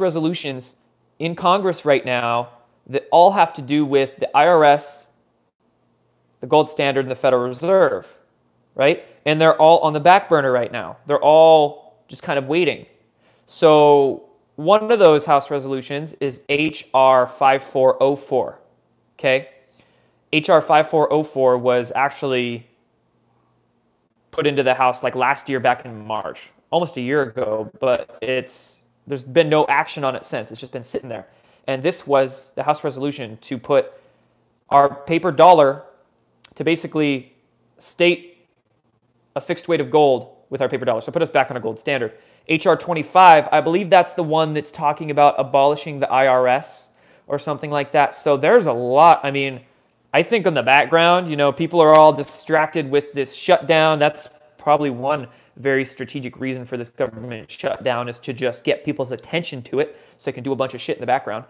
[SPEAKER 1] resolutions in Congress right now that all have to do with the IRS, the gold standard, and the Federal Reserve, right? And they're all on the back burner right now. They're all just kind of waiting. So one of those House resolutions is HR 5404, okay? HR 5404 was actually put into the House like last year back in March, almost a year ago, but there's been no action on it since. It's just been sitting there. And this was the House resolution to put our paper dollar to basically state a fixed weight of gold with our paper dollar. So put us back on a gold standard. HR 25, I believe that's the one that's talking about abolishing the IRS or something like that. So there's a lot. I think in the background, people are all distracted with this shutdown. That's probably one very strategic reason for this government shutdown, is to just get people's attention to it so they can do a bunch of shit in the background.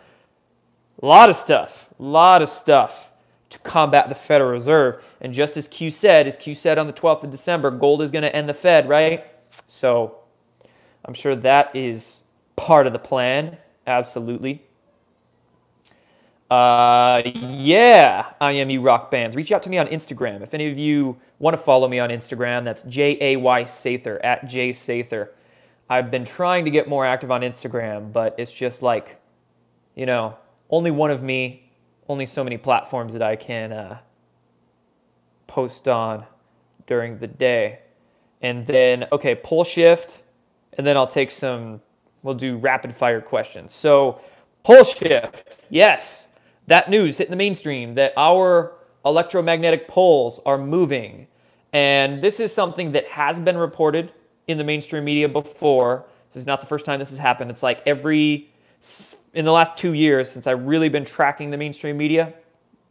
[SPEAKER 1] A lot of stuff to combat the Federal Reserve. And just as Q said on the 12th of December, gold is going to end the Fed, right? So I'm sure that is part of the plan. Absolutely. Yeah, IMU rock bands. Reach out to me on Instagram. If any of you want to follow me on Instagram, that's JAY Sather, at J Sather. I've been trying to get more active on Instagram, but it's just like, only one of me, only so many platforms that I can post on during the day. And then, okay, pole shift, and then I'll take we'll do rapid fire questions. So pole shift, yes, that news hitting the mainstream that our electromagnetic poles are moving. And this is something that has been reported in the mainstream media before. This is not the first time this has happened. It's like in the last 2 years since I've really been tracking the mainstream media,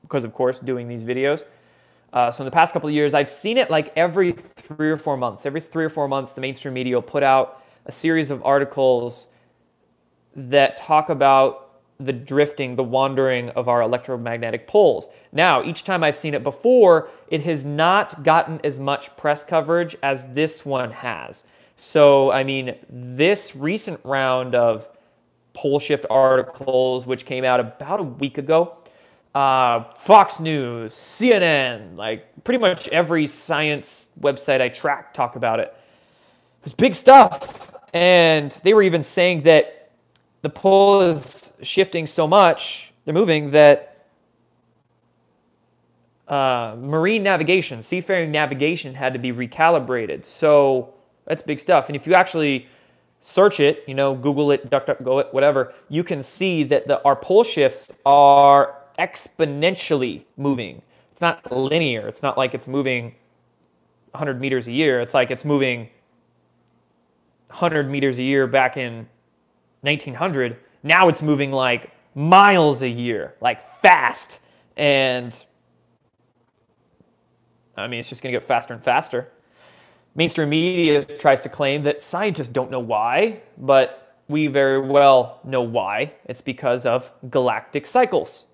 [SPEAKER 1] because of course doing these videos. So in the past couple of years, I've seen it like every 3 or 4 months. Every 3 or 4 months, the mainstream media will put out a series of articles that talk about the drifting, the wandering of our electromagnetic poles. Now, each time I've seen it before, it has not gotten as much press coverage as this one has. So, I mean, this recent round of pole shift articles, which came out about a week ago, Fox News, CNN, like pretty much every science website I track talk about it. It was big stuff. And they were even saying that the pole is shifting so much, they're moving, that marine navigation, seafaring navigation had to be recalibrated. So that's big stuff. And if you actually search it, you know, Google it, DuckDuckGo it, whatever, you can see that our pole shifts are exponentially moving. It's not linear. It's not like it's moving 100 meters a year. It's like it's moving 100 meters a year back in 1900. Now it's moving like miles a year, like fast. And I mean, it's just going to get faster and faster. Mainstream media tries to claim that scientists don't know why, but we very well know why. It's because of galactic cycles.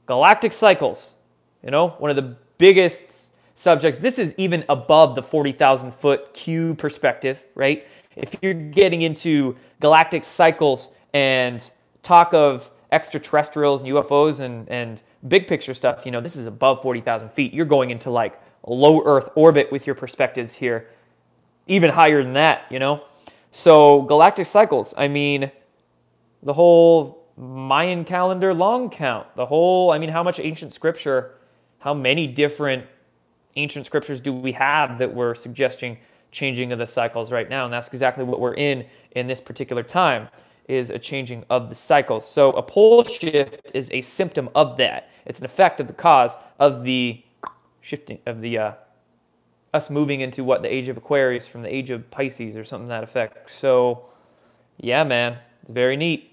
[SPEAKER 1] Galactic cycles, you know, one of the biggest subjects. This is even above the 40,000 foot Q perspective, right? If you're getting into galactic cycles and talk of extraterrestrials and UFOs and big picture stuff, you know, this is above 40,000 feet. You're going into like low Earth orbit with your perspectives here, even higher than that, you know? So galactic cycles, I mean, the whole Mayan calendar long count, the whole, I mean, how much ancient scripture, how many different ancient scriptures do we have that were suggesting changing of the cycles right now? And that's exactly what we're in this particular time, is a changing of the cycles. So a pole shift is a symptom of that. It's an effect of the cause of the shifting of the us moving into what, the age of Aquarius from the age of Pisces or something to that effect. So yeah, man, it's very neat.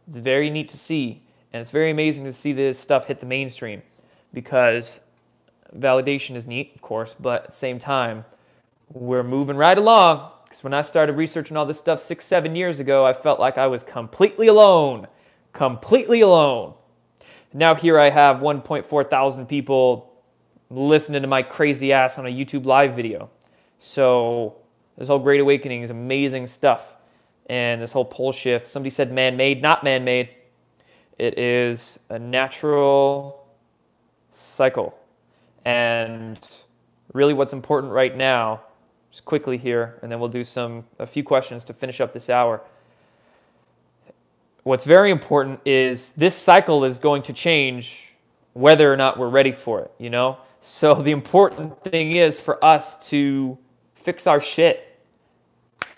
[SPEAKER 1] It's very neat to see, and it's very amazing to see this stuff hit the mainstream, because validation is neat, of course, but at the same time, we're moving right along. Because when I started researching all this stuff 6-7 years ago, I felt like I was completely alone. Completely alone. Now here I have 1.4 thousand people listening to my crazy ass on a YouTube live video. So this whole Great Awakening is amazing stuff. And this whole pole shift, somebody said man-made, not man-made. It is a natural cycle. And really what's important right now, just quickly here, and then we'll do a few questions to finish up this hour. What's very important is this cycle is going to change whether or not we're ready for it, you know? So the important thing is for us to fix our shit.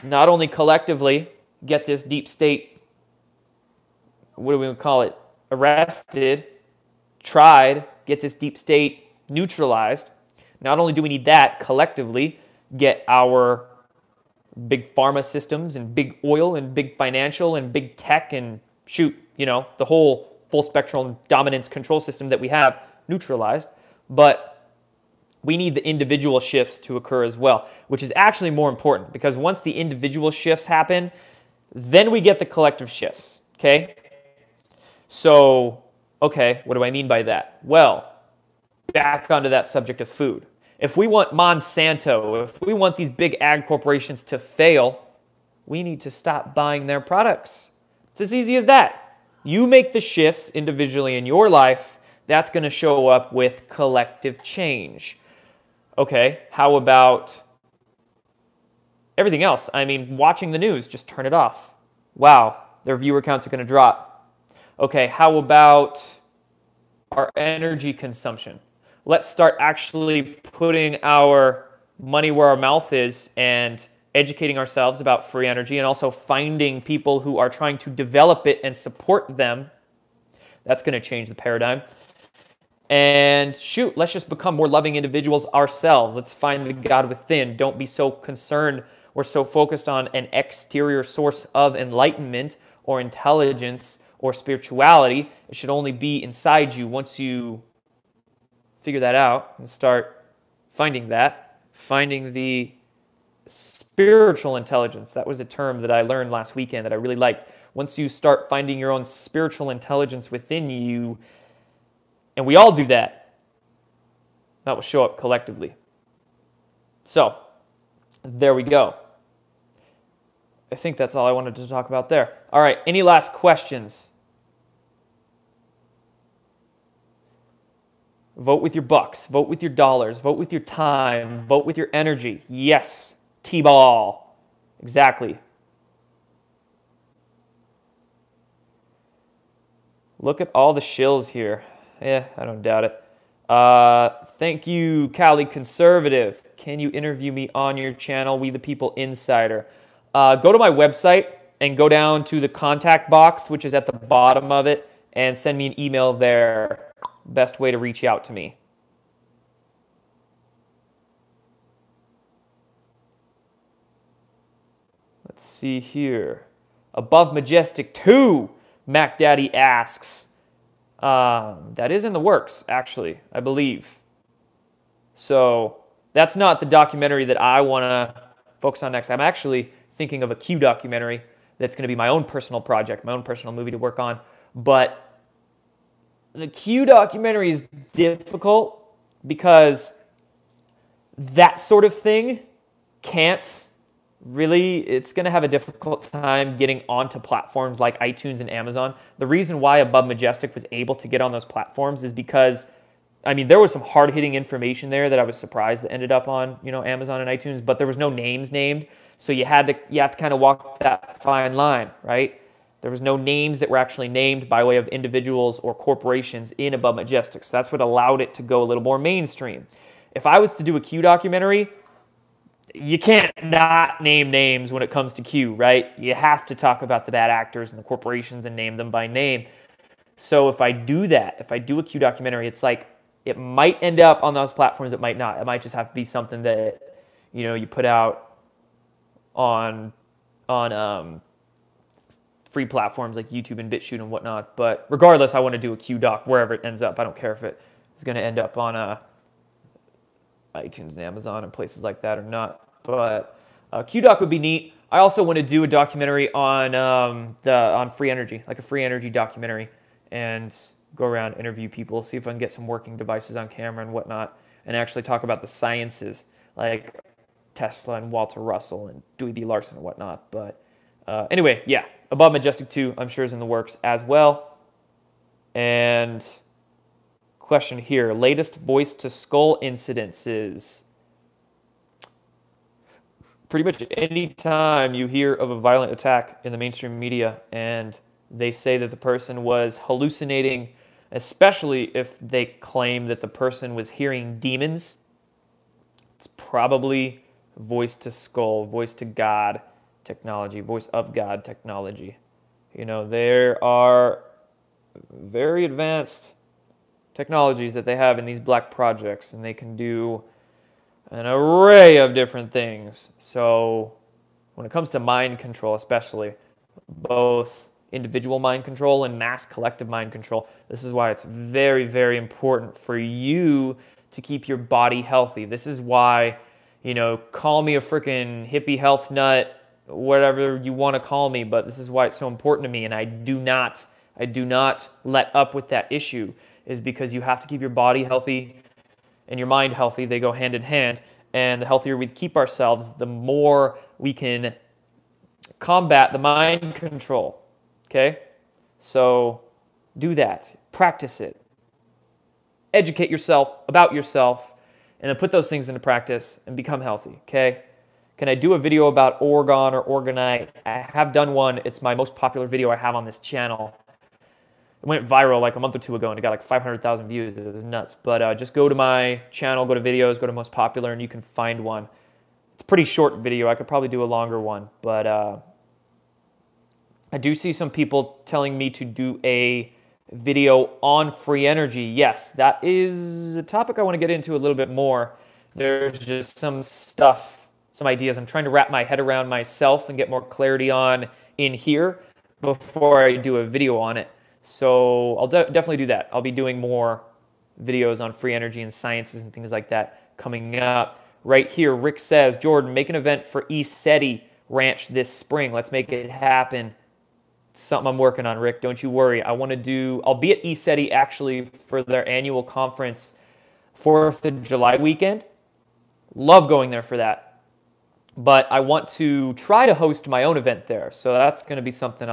[SPEAKER 1] Not only collectively get this deep state, what do we call it, arrested, tried, get this deep state neutralized. Not only do we need that collectively, get our big pharma systems and big oil and big financial and big tech and shoot, you know, the whole full spectrum dominance control system that we have neutralized, but we need the individual shifts to occur as well, which is actually more important, because once the individual shifts happen, then we get the collective shifts, okay? So, okay, what do I mean by that? Well, back onto that subject of food. If we want Monsanto, if we want these big ag corporations to fail, we need to stop buying their products. It's as easy as that. You make the shifts individually in your life, that's going to show up with collective change. Okay, how about everything else? I mean, watching the news, just turn it off. Wow, their viewer counts are going to drop. Okay, how about our energy consumption? let's start actually putting our money where our mouth is and educating ourselves about free energy, and also finding people who are trying to develop it and support them. That's going to change the paradigm. And shoot, let's just become more loving individuals ourselves. Let's find the God within. Don't be so concerned or so focused on an exterior source of enlightenment or intelligence or spirituality. It should only be inside you. Once you figure that out and start finding the spiritual intelligence. That was a term that I learned last weekend that I really liked. Once you start finding your own spiritual intelligence within you, and we all do that, that will show up collectively. So, there we go. I think that's all I wanted to talk about there. All right, any last questions? Vote with your bucks. Vote with your dollars. Vote with your time. Vote with your energy. Yes, T-ball. Exactly. Look at all the shills here. Yeah, I don't doubt it. Thank you, Cali Conservative. Can you interview me on your channel, We the People Insider? Go to my website and go down to the contact box, which is at the bottom of it, and send me an email there. Best way to reach out to me. Let's see here. Above Majestic 2, Mac Daddy asks. That is in the works, actually, I believe. So that's not the documentary that I want to focus on next. I'm actually thinking of a Q documentary that's going to be my own personal project, my own personal movie to work on. But the Q documentary is difficult because that sort of thing can't really, it's going to have a difficult time getting onto platforms like iTunes and Amazon. The reason why Above Majestic was able to get on those platforms is because, I mean, there was some hard-hitting information there that I was surprised that ended up on, Amazon and iTunes, but there was no names named, so you have to kind of walk that fine line, right? There was no names that were actually named by way of individuals or corporations in Above Majestic, so that's what allowed it to go a little more mainstream. If I was to do a Q documentary, you can't not name names when it comes to Q, right? You have to talk about the bad actors and the corporations and name them by name. So if I do that, if I do a Q documentary, it's like it might end up on those platforms, it might not. It might just have to be something that, you put out on free platforms like YouTube and BitChute and whatnot. But regardless, I want to do a Q doc wherever it ends up. I don't care if it is going to end up on iTunes and Amazon and places like that or not. But QDoc would be neat. I also want to do a documentary on free energy, like a free energy documentary, and go around, interview people, see if I can get some working devices on camera and whatnot, and actually talk about the sciences, like Tesla and Walter Russell and Dewey B. Larson and whatnot. But anyway, yeah, Above Majestic 2, I'm sure is in the works as well. And question here, latest voice to skull incidences. Pretty much any time you hear of a violent attack in the mainstream media and they say that the person was hallucinating, especially if they claim that the person was hearing demons, it's probably voice to skull, voice to God technology, voice of God technology. There are very advanced technologies that they have in these black projects, and they can do an array of different things. So when it comes to mind control, especially both individual mind control and mass collective mind control, this is why it's very, very important for you to keep your body healthy. This is why, call me a freaking hippie health nut, whatever you want to call me, but this is why it's so important to me, and I do not let up with that issue, is because you have to keep your body healthy and your mind healthy. They go hand in hand, and the healthier we keep ourselves, the more we can combat the mind control, okay? So do that. Practice it. Educate yourself about yourself, and then put those things into practice and become healthy, okay? Can I do a video about orgone or orgonite? I have done one. It's my most popular video I have on this channel. It went viral like a month or two ago, and it got like 500,000 views. It was nuts. But just go to my channel, go to videos, go to most popular, and you can find one. It's a pretty short video. I could probably do a longer one. But I do see some people telling me to do a video on free energy. Yes, that is a topic I want to get into a little bit more. There's just some stuff, some ideas I'm trying to wrap my head around myself and get more clarity on in here before I do a video on it. So I'll definitely do that. I'll be doing more videos on free energy and sciences and things like that coming up. Right here, Rick says, Jordan, make an event for ECETI Ranch this spring. Let's make it happen. It's something I'm working on, Rick. Don't you worry. I'll be at ECETI actually for their annual conference, 4th of July weekend. Love going there for that. But I want to try to host my own event there. So that's going to be something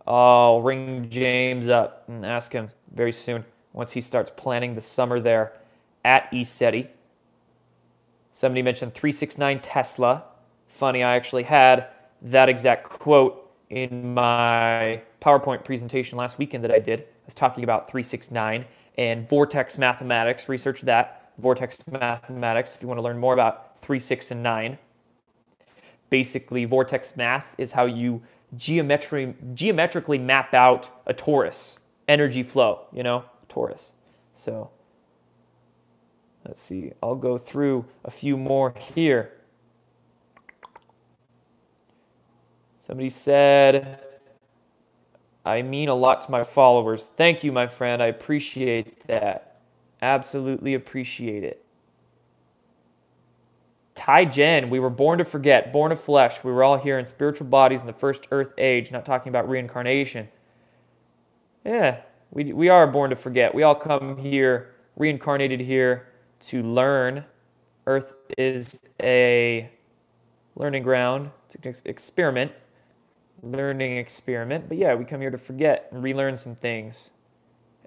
[SPEAKER 1] I'll ring James up and ask him very soon once he starts planning the summer there at ECETI. Somebody mentioned 369 Tesla. Funny, I actually had that exact quote in my PowerPoint presentation last weekend that I did. I was talking about 369 and vortex mathematics. Research that, vortex mathematics, if you want to learn more about 3, 6, and 9. Basically, vortex math is how you geometrically map out a torus, energy flow, you know, torus. So let's see, I'll go through a few more here. Somebody said, I mean a lot to my followers. Thank you, my friend. I appreciate that. Absolutely appreciate it. Tai Jen, we were born to forget, born of flesh. We were all here in spiritual bodies in the first earth age, not talking about reincarnation. Yeah, we are born to forget. We all come here, reincarnated here to learn. Earth is a learning ground. It's an experiment, learning experiment. But yeah, we come here to forget and relearn some things.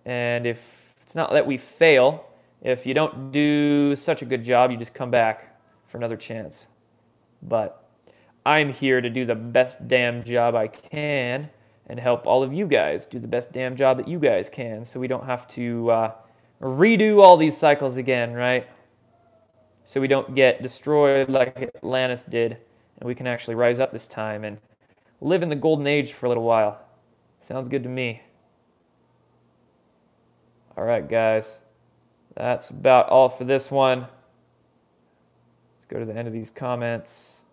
[SPEAKER 1] And if it's not that we fail, if you don't do such a good job, you just come back for another chance. But I'm here to do the best damn job I can and help all of you guys do the best damn job that you guys can, so we don't have to redo all these cycles again, right? So we don't get destroyed like Atlantis did, and we can actually rise up this time and live in the golden age for a little while. Sounds good to me. All right, guys. That's about all for this one. Let's go to the end of these comments.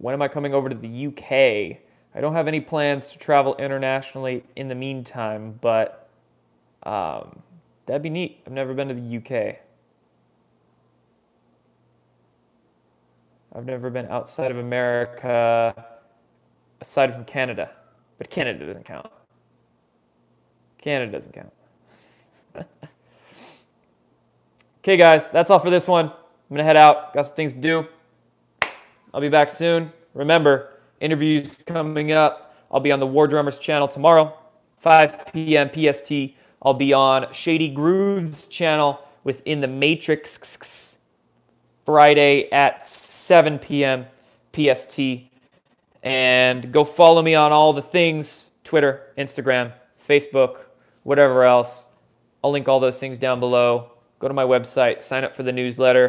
[SPEAKER 1] When am I coming over to the UK? I don't have any plans to travel internationally in the meantime, but that'd be neat. I've never been to the UK. I've never been outside of America, aside from Canada. But Canada doesn't count. Canada doesn't count. Okay, guys, that's all for this one. I'm going to head out. Got some things to do. I'll be back soon. Remember, interviews coming up. I'll be on the War Drummers channel tomorrow, 5 p.m. PST. I'll be on Shady Grooves channel within the Matrix Friday at 7 p.m. PST. And go follow me on all the things, Twitter, Instagram, Facebook, whatever else. I'll link all those things down below. Go to my website, sign up for the newsletter.